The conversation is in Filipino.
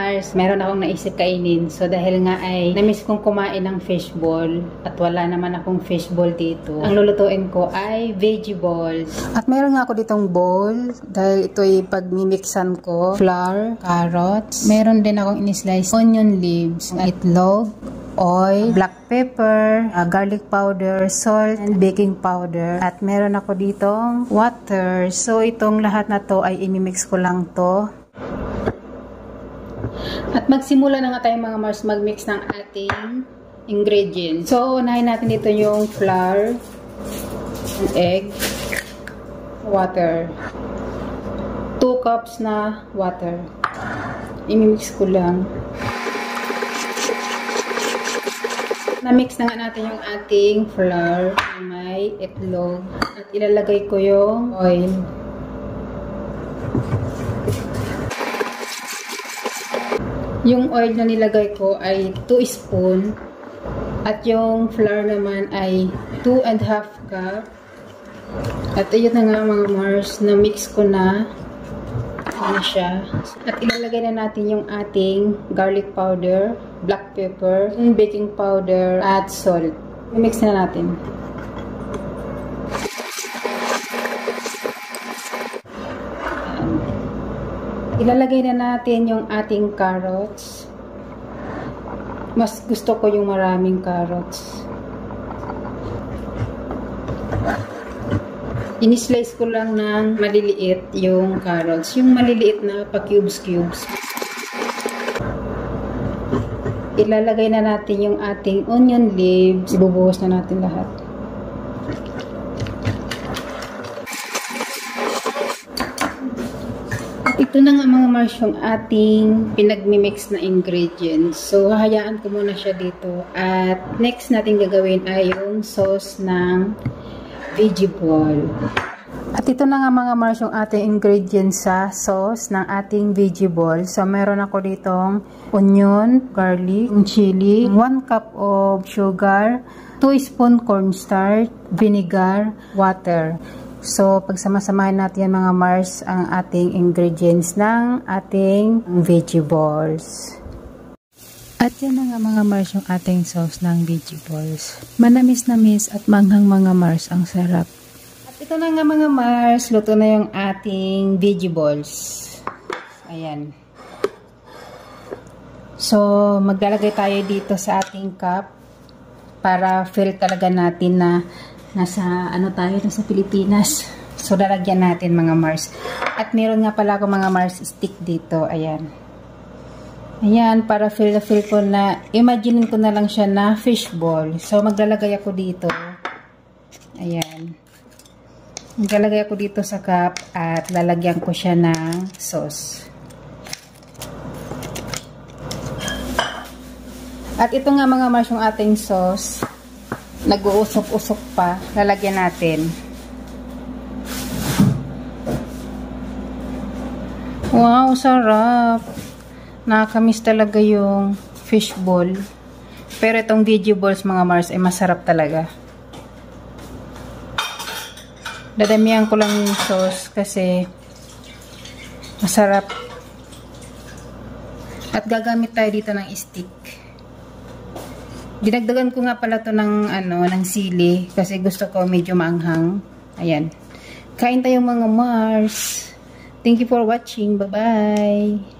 Mars, meron akong naisip kainin. So dahil nga ay namiss kong kumain ng fishball at wala naman akong fishball dito, ang lulutuin ko ay veggie balls. At meron nga ako ditong bowl dahil ito ay pagmimixan ko flour, carrots. Meron din akong in-slice onion leaves, itlog, oil, black pepper, garlic powder, salt, and baking powder. At meron ako ditong water. So, itong lahat na to ay imimix ko lang to. At magsimula na nga tayo mga Mars magmix ng ating ingredients. So, unahin natin dito yung flour, egg, water. 2 cups na water. Imimix ko lang. Na-mix na nga natin yung ating flour na may itlog. At ilalagay ko yung oil. Yung oil na nilagay ko ay 2 spoon. At yung flour naman ay 2.5 cup. At ayun na nga mga Mars, na-mix ko na. Ano siya. At ilalagay na natin yung ating garlic powder, black pepper, baking powder, at salt. I-mix na natin. Ilalagay na natin yung ating carrots. Mas gusto ko yung maraming carrots. In-slice ko lang ng maliliit yung carrots. Yung maliliit na pa-cubes-cubes. Ilalagay na natin yung ating onion leaves. Ibubuhos na natin lahat. At ito na nga mga Mars yung ating pinagmimix na ingredients. So, hahayaan ko muna siya dito. At next natin gagawin ay yung sauce ng veggie ball. At ito na nga mga Mars yung ating ingredients sa sauce ng ating veggie ball. So meron ako ditong onion, garlic, chili, 1 cup of sugar, 2 spoon cornstarch, vinegar, water. So pagsama-samahin natin yan mga Mars ang ating ingredients ng ating veggie balls. At yan na nga mga Mars yung ating sauce ng veggie balls. Manamis-namis at manghang mga Mars, ang sarap. At ito na nga mga Mars, luto na yung ating veggie balls. Ayan. So, maglalagay tayo dito sa ating cup para feel talaga natin na nasa nasa Pilipinas. So, lalagyan natin mga Mars. At meron nga pala ako mga Mars stick dito. Ayan. Ayan, para feel ko na, imagine ko na lang siya na fishball. So, maglalagay ako dito. Ayan. Maglalagay ako dito sa cup at lalagyan ko siya ng sauce. At ito nga mga Mars yung ating sauce. Nag-uusok-usok pa. Lalagyan natin. Wow, sarap! Nakakamiss talaga yung fishball. Pero itong veggie balls mga Mars ay masarap talaga. Dadamihan ko lang yung sauce kasi masarap. At gagamit tayo dito ng stick. Dinagdagan ko nga pala to ng ng sili kasi gusto ko medyo maanghang. Ayan. Kain tayo mga Mars. Thank you for watching. Bye-bye.